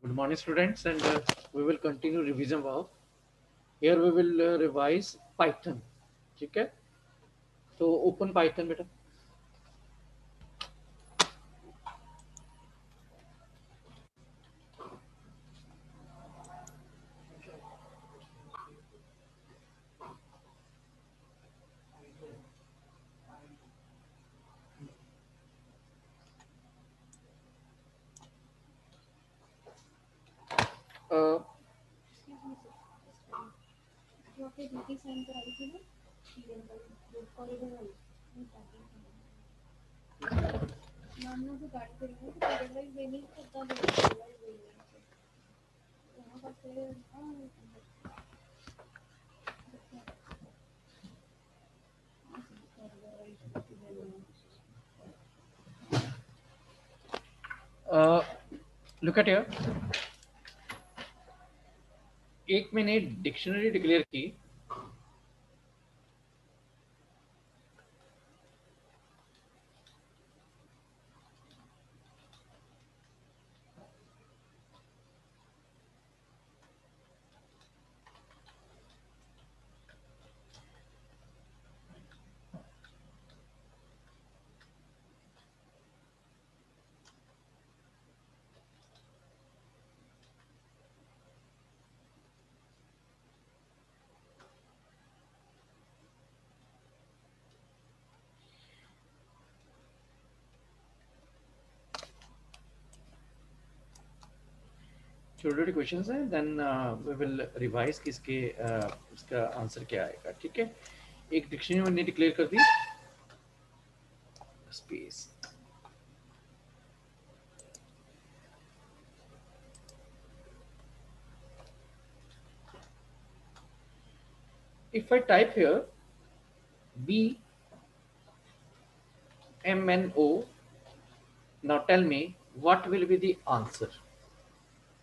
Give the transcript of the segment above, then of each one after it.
Good morning, students, and we will continue revision of. Here we will revise Python. ठीक है? तो open Python बेटा. Uh, जो आपने ड्यूटी साइन कराई थी ना ग्रुप कॉरिडोर वाली मैम ने जो गाड़ी करी थी तो पीरियड वाइज देनी कितना देना पीरियड वाइज देनी यहाँ पर से look at here. एक मैंने डिक्शनरी डिक्लेयर की. छोटे छोटे क्वेश्चन हैं. देन वी विल रिवाइज कि इसका आंसर क्या आएगा. ठीक है? एक डिक्शनरी मैंने डिक्लेयर कर दी. Space. If I type here B M N O, now tell me what will be the answer.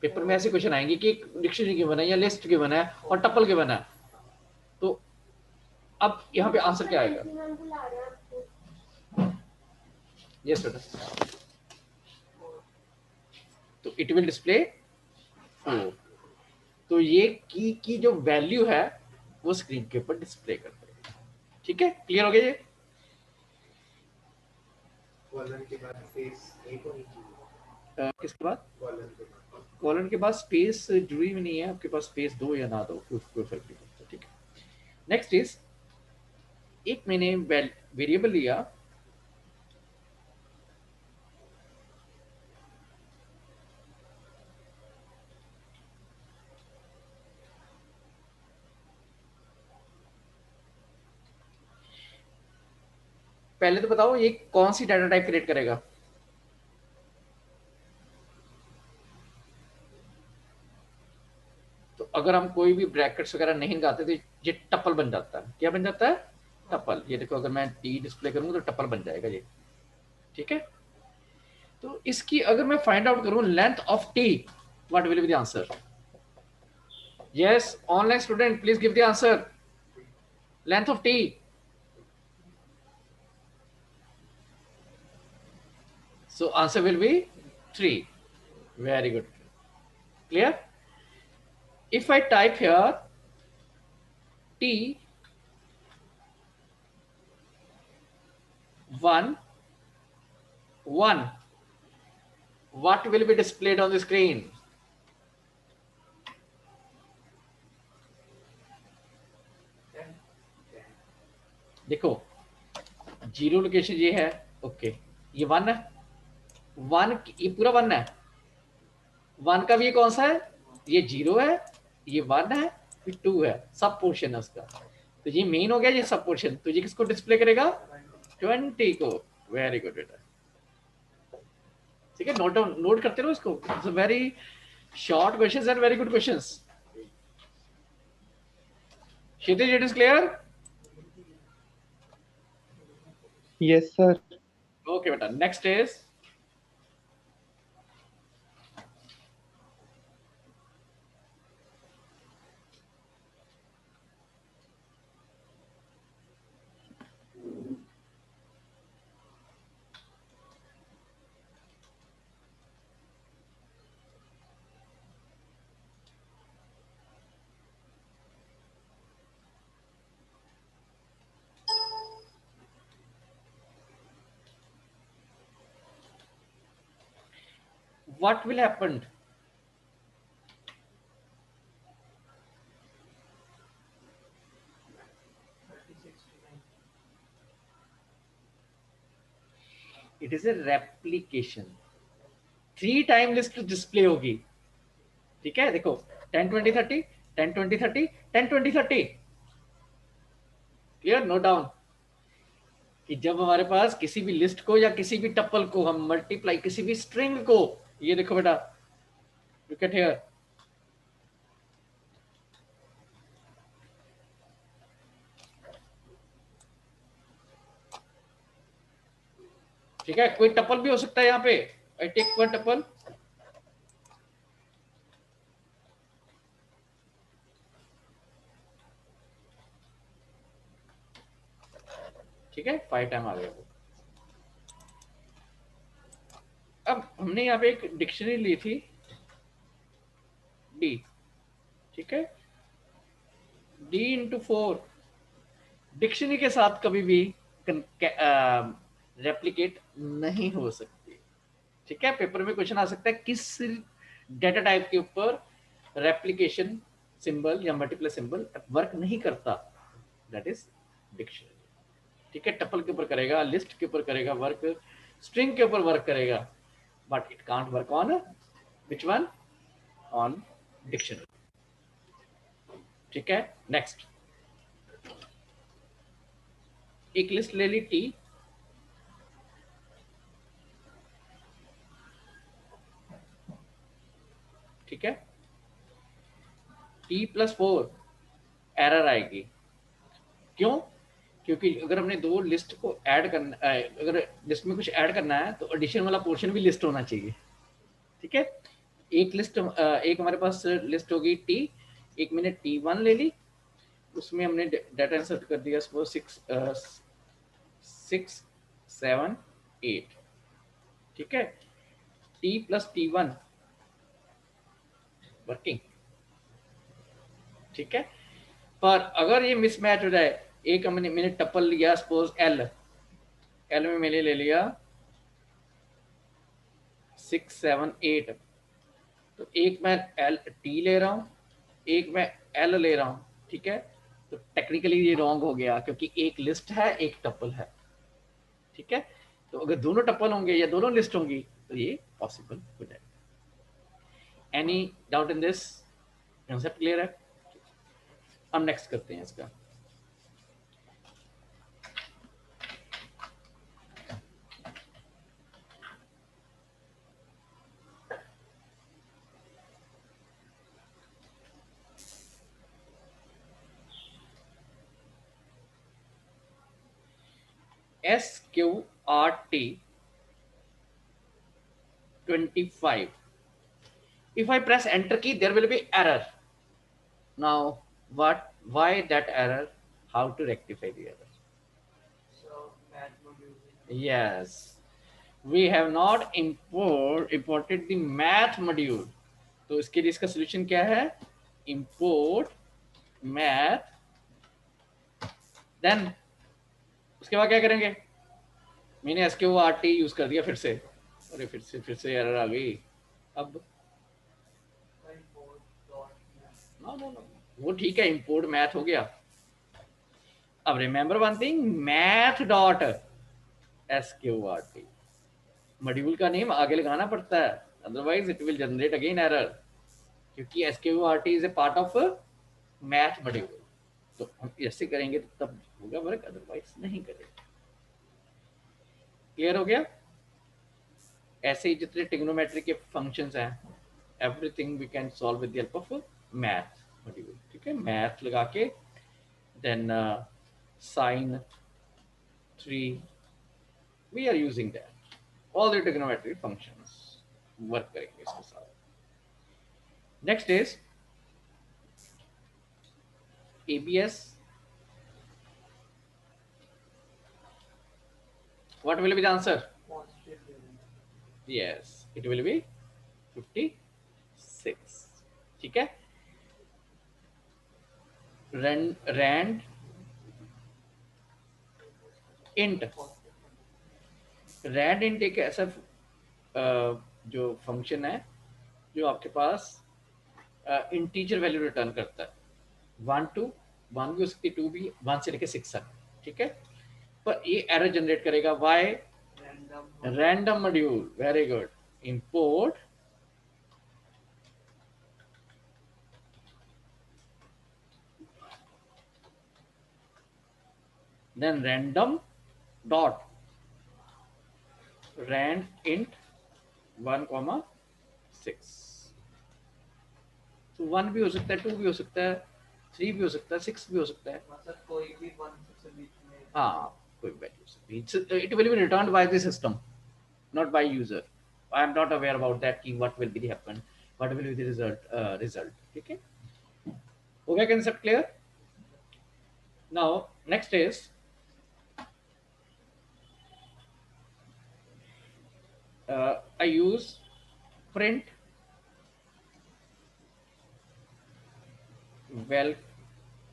Paper में ऐसे क्वेश्चन आएंगे कि एक डिक्शनरी के बना है या लिस्ट के बना है और टपल के बना है. तो अब यहाँ पे आंसर क्या आएगा? यस बेटा. तो इट विल डिस्प्ले 4. तो ये की जो वैल्यू है वो स्क्रीन के ऊपर डिस्प्ले कर देगा. ठीक है? क्लियर हो गया ये? कॉलन के बाद स्पेस एक होनी चाहिए. किसके बाद? कॉलन के बाद. कॉलन के बाद स्पेस जुड़ी हुई नहीं है. आपके पास स्पेस दो या ना दो कोई फर्क नहीं पड़ता. ठीक है? नेक्स्ट इज, एक मैंने वेरिएबल लिया पहले तो बताओ ये कौन सी डाटा टाइप क्रिएट करेगा? तो अगर हम कोई भी ब्रैकेट्स वगैरह नहीं लगाते तो ये टपल बन जाता है. क्या बन जाता है? टपल. ये देखो, अगर मैं टी डिस्प्ले करूंगा तो टपल बन जाएगा ये. ठीक है? तो इसकी अगर मैं फाइंड आउट करूं length of T, what will be the answer? Yes, online student please give the answer. Length of T. So answer will be 3. Very good. Clear? If I type here T 1 1, what will be displayed on the screen? देखो, zero location ये है. Okay, ये 1 है. 1 ये पूरा 1 है. 1 का भी ये कौन सा है? ये 0 है, ये 1 है, फिर 2 है. सब पोर्शन है उसका. तो ये मेन हो गया, ये सब पोर्शन. तो ये किसको डिस्प्ले करेगा? 20 को. वेरी गुड बेटा. ठीक है? नोट करते रहो इसको. It's a very short questions and very good questions. Kshitij, it is clear? Yes, sir. Okay beta. Next is what will happen? It is a replication. 3 time list display होगी, ठीक है। देखो 10 20 30 10 20 30 10 20 30, क्लियर, नोट डाउन कि जब हमारे पास किसी भी list को या किसी भी टपल को हम मल्टीप्लाई, किसी भी स्ट्रिंग को, ये देखो बेटा, लुक एट हियर, ठीक है, कोई टपल भी हो सकता है यहाँ पे, आई टेक वन टपल, ठीक है, 5 टाइम आ गया वो। अब हमने यहाँ पे एक डिक्शनरी ली थी डी, ठीक है, डी इंटू 4 डिक्शनरी के साथ कभी भी रेप्लिकेट नहीं हो सकती, ठीक है। पेपर में क्वेश्चन आ सकता है किस डेटा टाइप के ऊपर रेप्लिकेशन सिंबल या मल्टीप्लाई सिंबल वर्क नहीं करता, दैट इज डिक्शनरी, ठीक है। टपल के ऊपर करेगा, लिस्ट के ऊपर करेगा वर्क, स्ट्रिंग के ऊपर वर्क करेगा, but it can't work on which one, on dictionary, ठीक है। नेक्स्ट, एक लिस्ट ले ली टी, ठीक है, टी प्लस 4 एरर आएगी, क्यों? क्योंकि अगर हमने दो लिस्ट को ऐड करना, अगर लिस्ट में कुछ ऐड करना है तो एडिशन वाला पोर्शन भी लिस्ट होना चाहिए, ठीक है। एक लिस्ट, एक हमारे पास लिस्ट होगी टी, एक मैंने T1 ले ली, उसमें हमने डाटा इंसर्ट कर दिया सपोज 6 7 8, ठीक है, T प्लस T1 वर्किंग, ठीक है। पर अगर ये मिसमैच हो जाए, एक मैंने टपल लिया सपोज एल में मैंने ले लिया 6 7 8, तो एक मैं एल टी ले रहा हूँ, एक मैं एल ले रहा हूँ, ठीक है, तो टेक्निकली ये रॉन्ग हो गया क्योंकि एक लिस्ट है एक टपल है, ठीक है। तो अगर दोनों टपल होंगे या दोनों लिस्ट होंगी तो ये पॉसिबल हो जाएगा। Any doubt in this, concept clear है? हम नेक्स्ट करते हैं इसका। SQRT 25. If I press enter key, there will be error. Now, why that error? How to rectify the error? So math module. Yes, we have not imported the math module. तो इसके लिए इसका solution क्या है? Import math. Then उसके बाद क्या करेंगे? मैंने SQRT यूज कर दिया फिर से, अरे फिर से एरर आ गई। अब नो वो ठीक है, इंपोर्ट मैथ हो गया। अब remember one thing, math dot SQRT module का नेम आगे लगाना पड़ता है, otherwise it will generate again error, क्योंकि SQRT is a part of math module. तो हम ऐसे करेंगे तो तब होगा वर्क, अदरवाइज नहीं करेगा। क्लियर हो गया? ऐसे ही जितने ट्रिग्नोमेट्री के फंक्शंस हैं, everything we can solve with the help of math module, ठीक है। मैथ लगा के then sin 3 we are using that, all the trigonometry functions work करेंगे इसके साथ। Next is ABS. What will be the answer? Yes, it will be 56, ठीक है। rand int एक ऐसा जो फंक्शन है जो आपके पास इंटीजर वैल्यू रिटर्न करता है, 1 टू 1 भी हो सकती है, 2 भी, 1 से लेके 6 तक, ठीक है। पर ये एरर जनरेट करेगा, why random module, very good, import then random dot rand int 1,6। तो 1 भी हो सकता है, 2 भी हो सकता है, 3 भी हो सकता है, 6 भी हो सकता है, मतलब कोई भी 1 से बीच में। हाँ कोई वैल्यू सकती है। It will be returned by the system, not by user. I am not aware about that कि what will be the happen, what will be the result, ठीक है। हो गया concept clear? Now next is I use print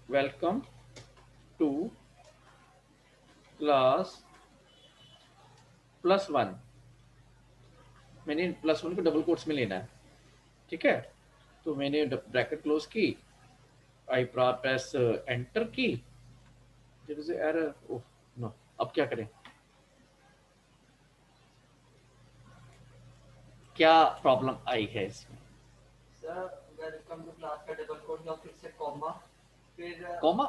welcome to class +1। मैंने +1 को double quotes में लेना है, ठीक है। तो मैंने ब्रैकेट क्लोज की, आई प्रेस एंटर की, there is error, oh no, अब क्या करें, क्या प्रॉब्लम आई है इसमें? सर वेलकम टू क्लास का डबल कोट और फिर से कॉमा, फिर कॉमा,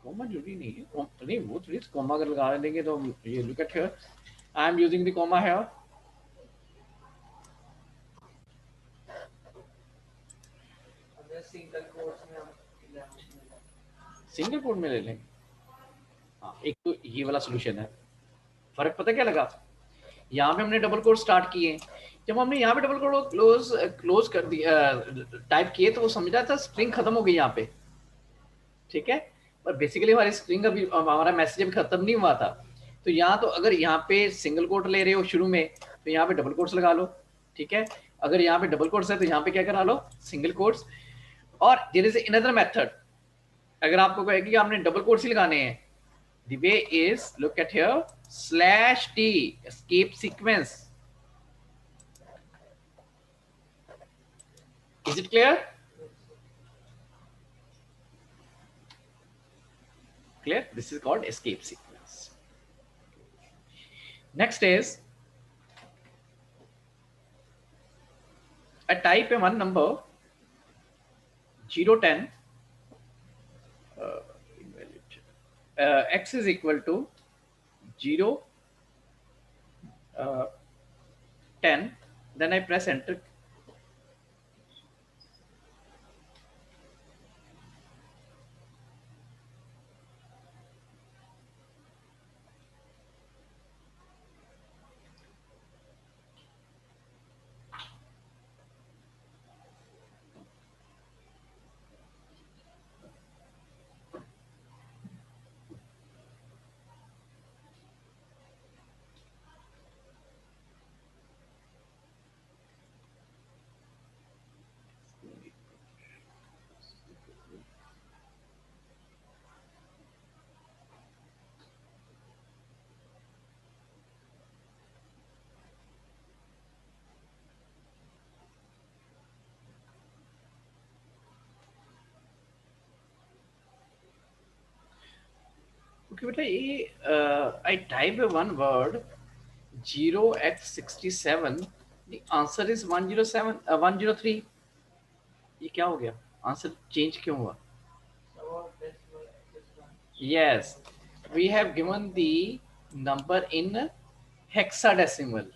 कॉमा जरूरी नहीं है, नहीं वो थोड़ी कॉमा अगर लगा देंगे तो ये look at here, I am using the comma here, अगर सिंगल कोट्स में हम सिंगल कोड में ले लेंगे। हाँ, एक तो ये वाला सोल्यूशन है। फर्क पता क्या लगा, यहाँ पे हमने डबल कोड स्टार्ट किए, जब हमने यहाँ पे डबल कोड क्लोज कर दिया, टाइप किए, तो वो समझ रहा था स्ट्रिंग खत्म हो गई यहाँ पे, ठीक है। पर बेसिकली हमारी स्ट्रिंग अभी, हमारा मैसेज अभी खत्म नहीं हुआ था। तो यहाँ तो अगर यहाँ पे सिंगल कोट ले रहे हो शुरू में, तो यहाँ पे डबल कोट्स लगा लो, ठीक है। अगर यहाँ पे डबल कोट्स है तो यहाँ पे क्या करा लो, सिंगल कोट्स। और देयर इज अनदर मेथड, अगर आपको कहे कि आपने डबल कोट्स ही लगाने हैं, the way is, look at here, /t escape sequence, is it clear? Clear? This is called escape sequence. Next is I type a one number 0, 10, x is equal to 0, 10, then I press enter. Okay, बेटा ये I type one word 0x67, the answer is 107 103। ये क्या हो गया, answer change क्यों हुआ? Yes, we have given the number in hexadecimal,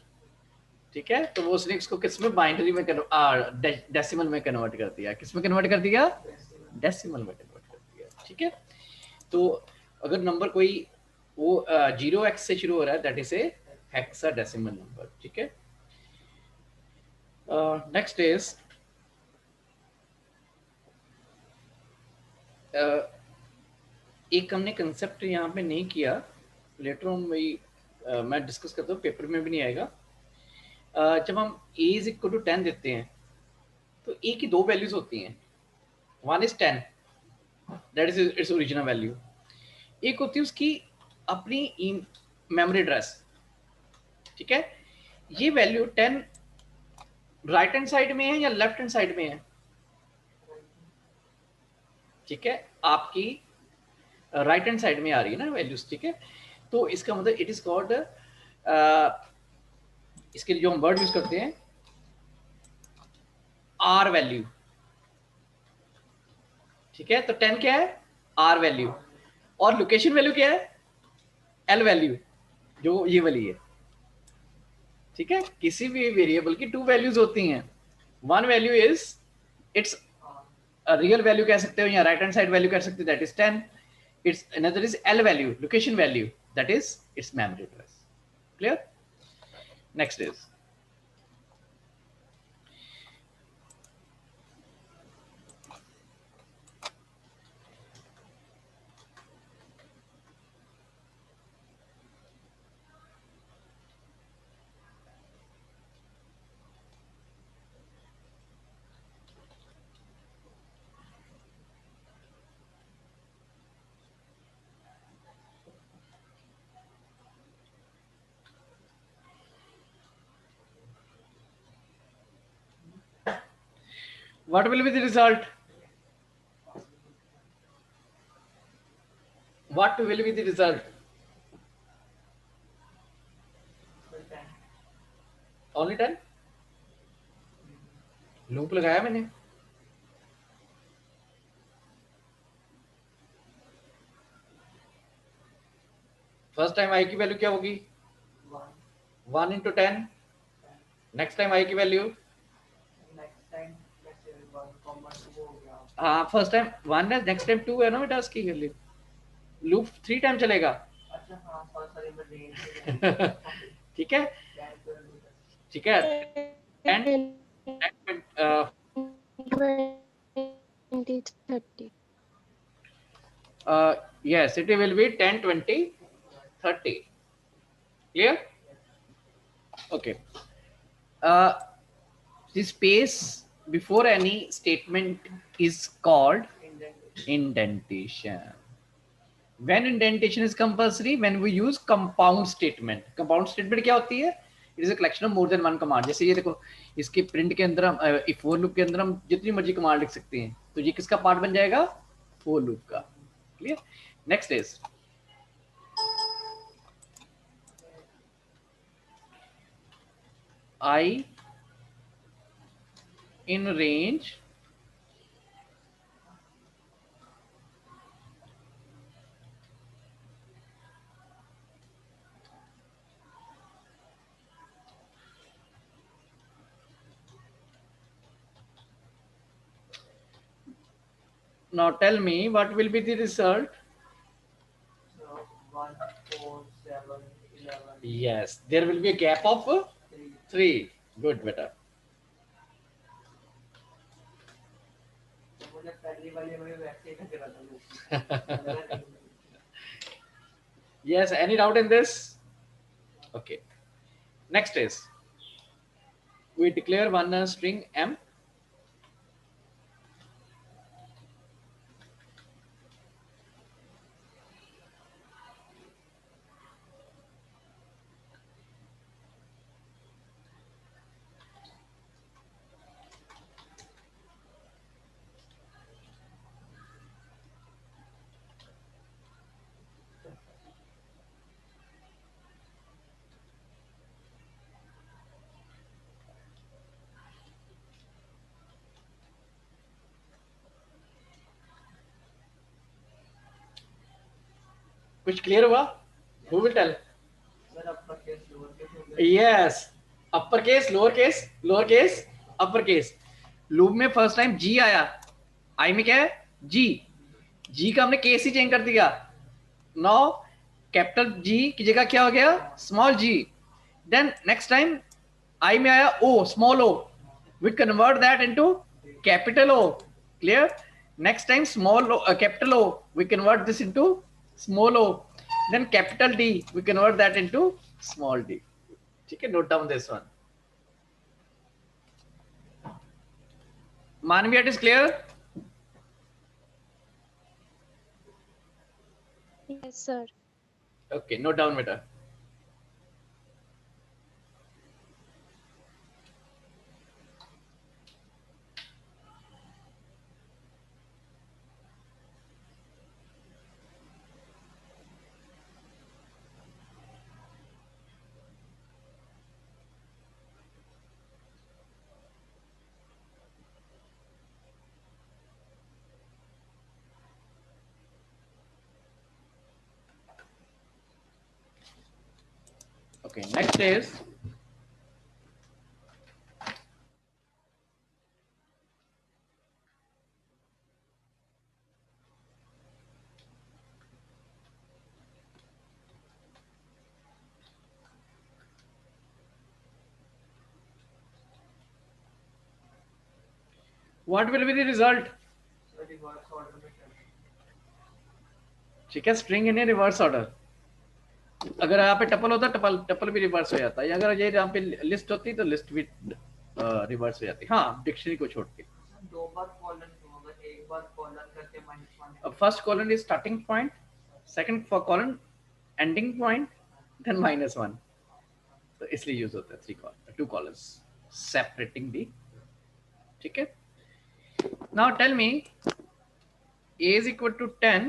ठीक है। तो वो उसने इसको किस में, बाइनरी में डेसिमल में कन्वर्ट कर दिया, किस में कन्वर्ट कर दिया, डेसिमल में कन्वर्ट कर दिया, ठीक है। तो अगर नंबर कोई वो 0x से शुरू हो रहा है, that is a hexadecimal number, ठीक है। नेक्स्ट इज एक हमने कंसेप्ट यहाँ पे नहीं किया, लेटर ऑन मैं डिस्कस करता हूँ, पेपर में भी नहीं आएगा। जब हम a इज इक्वल टू 10 देते हैं, तो a की दो वैल्यूज होती हैं, one is 10, that is its original value, एक होती है उसकी अपनी मेमोरी एड्रेस, ठीक है। ये वैल्यू 10 राइट हैंड साइड में है या लेफ्ट हैंड साइड में है? ठीक है, आपकी राइट हैंड साइड में आ रही है ना वैल्यूज, ठीक है। तो इसका मतलब इट इज कॉल्ड, इसके लिए जो हम वर्ड यूज करते हैं, आर वैल्यू, ठीक है। तो 10 क्या है? R value. और लोकेशन वैल्यू क्या है? एल वैल्यू, जो ये वाली है, ठीक है। किसी भी वेरिएबल की 2 वैल्यूज होती हैं। One value is it's real value कह सकते हो, या राइट हैंड साइड वैल्यू कह सकते हो, that is 10। It's another is L value, location value, that is it's memory address. Clear? Next is what will be the result? What will be the result? Only 10? Loop लगाया मैंने। First time I की value क्या होगी? 1 into 10। Next time आई की value, next time कैसे 1,2 हो गया? हाँ फर्स्ट टाइम 1 है, नेक्स्ट टाइम 2 है ना बेटा उसकी वैल्यू। लूप 3 टाइम चलेगा। अच्छा हाँ, सॉरी मैं रेंज ठीक है, ठीक है। And 20, 30. yes, it will be 10, 20, 30. Clear? Okay. The space before any statement is called indentation. When indentation is compulsory, when we use compound statement. Compound statement क्या होती है? It is a collection of more than one command. जैसे ये देखो, इसके print के अंदर हम for लूप के अंदर हम जितनी मर्जी कमांड लिख सकते हैं, तो ये किसका पार्ट बन जाएगा? for लूप का। Clear? Next is I in range now tell me what will be the result? So 1, 4, 7, 11, Yes, there will be a gap of 3. 3. Good beta. मुझे पहली वाली में वैसे ही लग रहा था। Yes, any doubt in this? Okay. Next is we declare one string m. कुछ clear हुआ? Who will tell? सर अपना केस लोअर केस हो गया। Yes, upper case, lower case, upper case. Loop में फर्स्ट टाइम जी आया, आई में क्या है? जी का हमने केस ही चेंज कर दिया। नाउ कैपिटल जी की जगह क्या हो गया? Small G. Then next time I में आया O, small O, we convert that into capital O. Clear? Next time small O, capital O, we convert this into small O. Then capital D, we convert that into small D. ठीक है, note down this one. Manvi, it is clear? Yes, sir. Okay, note down beta. Okay, next is what will be the result? So reverse order में चल ठीक है, string in reverse order. अगर यहाँ पे tuple होता टपल टपल भी reverse हो जाता है, अगर ये यहाँ पे लिस्ट होती तो लिस्ट भी रिवर्स हो जाती, हाँ डिक्शनरी को छोड़ के। दो बार कॉलन क्यों होगा, एक बार कॉलन करके -1 अब first colon is starting point, second for colon ending point, then -1, तो इसलिए यूज होता है 2 कॉलम्स सेपरेटिंग दी। ठीक है, now tell me a is equal to 10,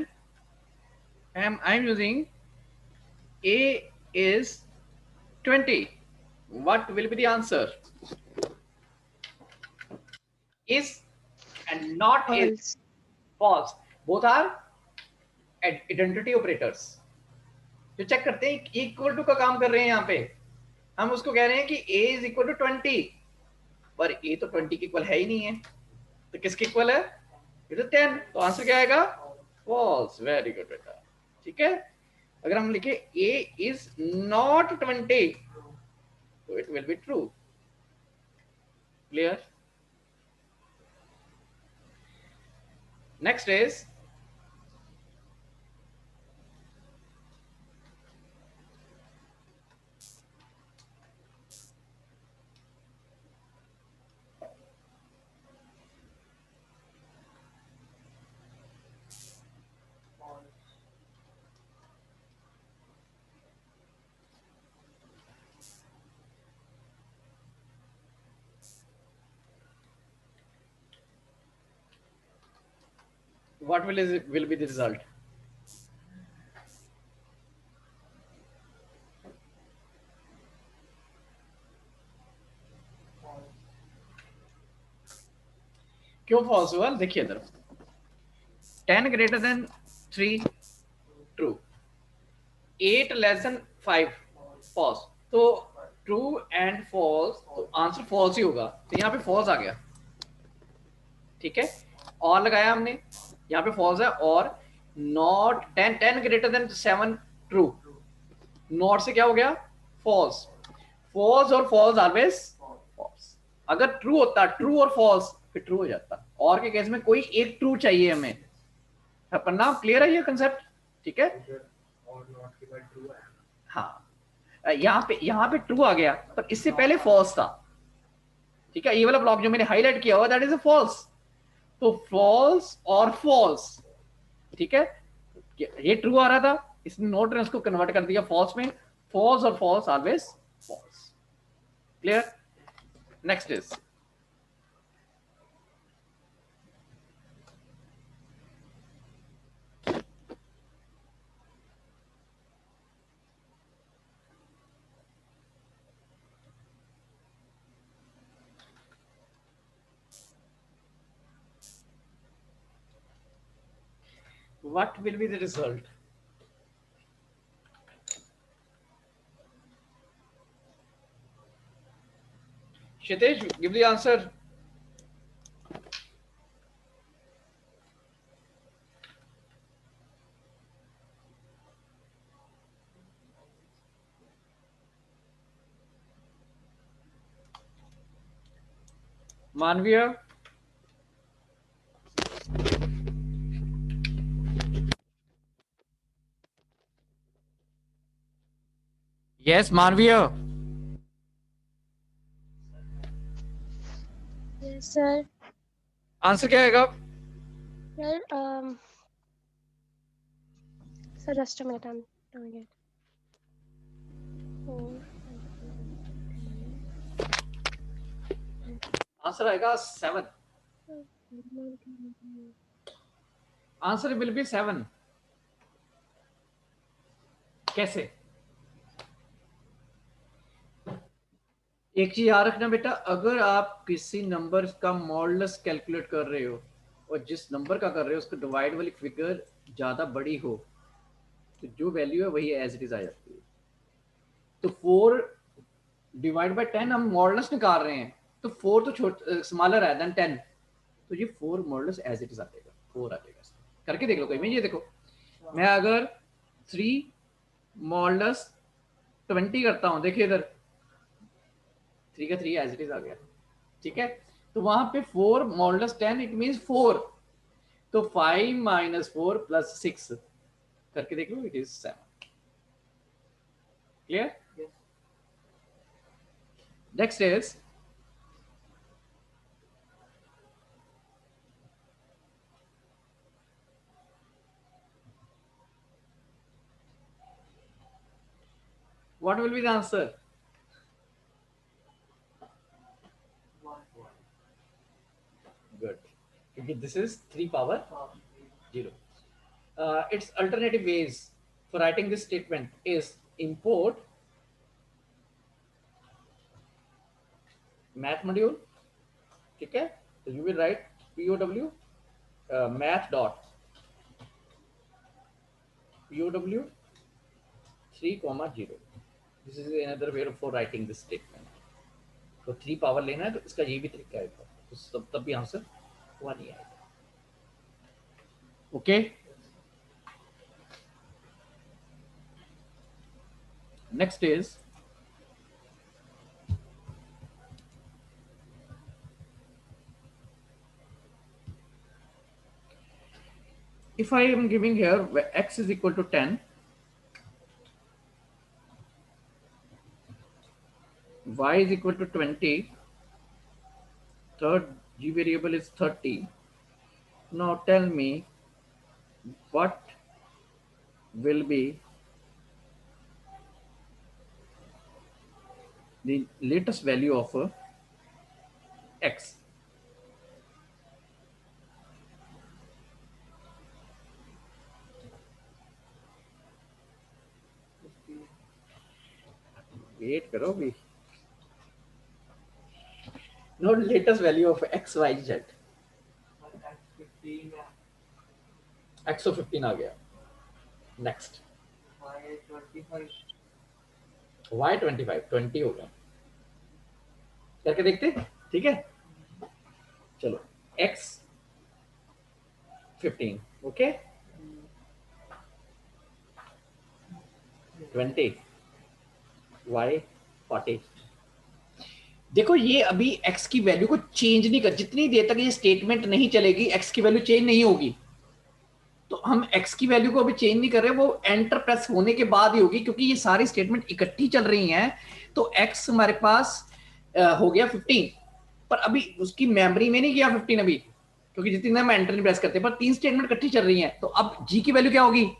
I'm using a is 20, what will be the answer? Is and not is false, both are identity operators। जो check करते हैं इक्वल टू का काम कर रहे हैं, यहाँ पे हम उसको कह रहे हैं कि a is equal to 20, पर a तो 20 के इक्वल है ही नहीं है, तो किसके इक्वल है? ये तो 10, तो आंसर क्या आएगा? फॉल्स। वेरी गुड बेटा। ठीक है, अगर हम लिखे a is not 20 तो it will be true. Clear? Next is what will be the result? क्यों फॉल्स हुआ? देखिए इधर, 10 greater than 3 true, 8 less than 5 false, तो ट्रू एंड फॉल्स, तो आंसर फॉल्स ही होगा, तो यहाँ पे फॉल्स आ गया। ठीक है, और लगाया हमने, यहाँ पे फॉल्स है, और not 10 greater then 7 true, not से क्या हो गया? फॉल्स। फॉल्स और फॉल्स ऑलवेज फॉल्स। अगर ट्रू होता, ट्रू और फॉल्स, फिर ट्रू हो जाता, और के केस में कोई एक ट्रू चाहिए हमें। पन्ना क्लियर है ये कंसेप्ट? ठीक है, हाँ, यहाँ पे ट्रू आ गया, पर इससे पहले फॉल्स था। ठीक है, ये वाला ब्लॉक जो मैंने हाईलाइट किया हुआ दैट इज अ फॉल्स, तो फॉल्स और फॉल्स। ठीक है, ये ट्रू आ रहा था, इसने नोट ने उसको कन्वर्ट कर दिया फॉल्स में। फॉल्स और false always false. Clear? Next is what will be the result? Shitesh, give the answer. Manvia? Yes, Manvia. Yes, sir. Answer क्या आएगा? Sir, sir, just a minute, I'm doing it. 4. Answer आएगा 7। Answer will be 7। कैसे? एक चीज याद रखना बेटा, अगर आप किसी नंबर का मॉडुलस कैलकुलेट कर रहे हो और जिस नंबर का कर रहे हो उसको डिवाइड वाली फिगर ज्यादा बड़ी हो, तो जो वैल्यू है वही एज इट इज आ जाती है। तो 4 डिवाइड बाय 10 हम मॉडुलस निकाल रहे हैं, तो 4 तो स्मॉलर है देन 10, तो ये 4 मॉडुलस एज इट इज आ जाएगा, 4 आ जाएगा। करके देख लो कहीं में, ये देखो मैं अगर 3 मॉडुलस 20 करता हूं, देखिए इधर 3 का 3 एज इट इज आ गया, ठीक है। तो वहां पे 4 मॉडुलस 10 इट मींस 4, तो 5 माइनस 4 प्लस 6 करके देख लो, it is 7। Clear? Yes. Next is what will be the answer? Good. Okay, this is 3 power 0. Its alternative ways for writing this statement is import math module, ठीक है, तो you will write POW math dot POW 3,0. This is another way for writing this statement. तो 3 power लेना है तो इसका ये भी तरीका है, तो तब भी आंसर 1 ही आएगा। Okay, next is if I am giving here where x is equal to 10, y is equal to 20, third g variable is 30. Now tell me what will be the latest value of x. Wait करो भी, no latest value of X Y Z. X15 है, x तो 15 आ गया। Next Y25, Y 25 20 हो गया, करके देखते, ठीक है। चलो एक्स 15, ओके 20, वाई 40। देखो ये अभी x की वैल्यू को चेंज नहीं कर, जितनी देर तक ये स्टेटमेंट नहीं चलेगी x की वैल्यू चेंज नहीं होगी। तो हम x की वैल्यू को अभी चेंज नहीं कर रहे, वो एंटर प्रेस होने के बाद ही होगी, क्योंकि ये सारी स्टेटमेंट इकट्ठी चल रही हैं। तो x हमारे पास हो गया 15, पर अभी उसकी मेमोरी में नहीं गया 15 अभी, क्योंकि जितनी देर हम एंटर नहीं प्रेस करते, पर 3 स्टेटमेंट इकट्ठी चल रही हैं। तो अब g की वैल्यू क्या होगी,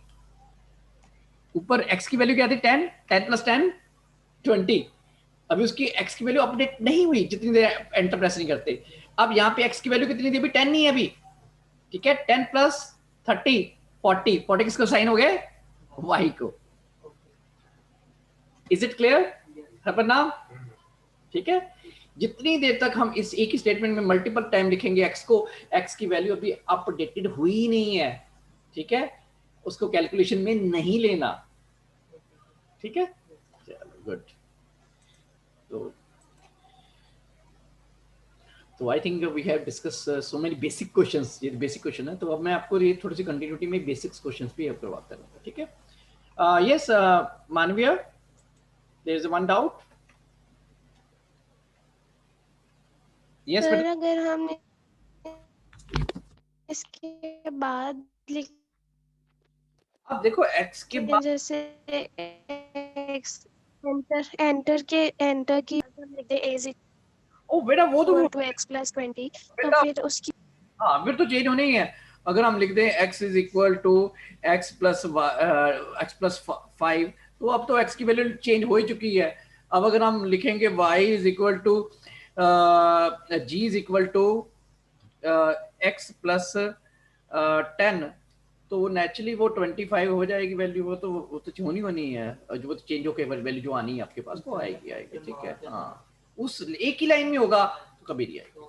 ऊपर x की वैल्यू क्या थी 10, 10 प्लस 10 20। अभी उसकी x की वैल्यू अपडेट नहीं हुई जितनी देर एंटर प्रेस नहीं करते। अब यहाँ पे x की वैल्यू कितनी थी अभी, 10 नहीं है अभी, ठीक है। 10 प्लस 30 40, 40 किसको साइन हो गए, y को। इज इट क्लियर है पर नाम, ठीक है। जितनी देर तक हम इस एक ही स्टेटमेंट में मल्टीपल टाइम लिखेंगे x को, x की वैल्यू अभी अपडेटेड हुई नहीं है, ठीक है, उसको कैलकुलेशन में नहीं लेना, ठीक है। चलो गुड। तो I think we have discuss so many basic questions, ये बेसिक क्वेश्चन है। तो अब मैं आपको ये थोड़ी सी कंटिन्यूटी में बेसिक्स क्वेश्चंस भी करवाता रहूंगा, ठीक है। Yes Manviya, there is one doubt. Yes sir अगर हमने इसके बाद लिख, अब देखो x के बाद, जैसे x एंटर की लिख दे एज ओ बेटा वो तो इक्वल टू x प्लस 20, तो बेटा फिर उसकी हाँ फिर तो चेंज होनी ही है। अगर हम लिख दें x is equal to x plus 5, तो अब तो x की वैल्यू चेंज हो ही चुकी है। अब अगर हम लिखेंगे y is equal to g is equal to x plus 10, तो नेचुरली वो 25 हो जाएगी वैल्यू, वो तो होनी है, जो तो चेंज होकर वैल्यू जो आनी है आपके पास वो आएगी, ठीक है। हाँ उस एक ही लाइन में होगा तो कभी नहीं आएगी।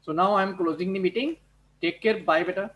So now I am closing the meeting. Take care. Bye, beta.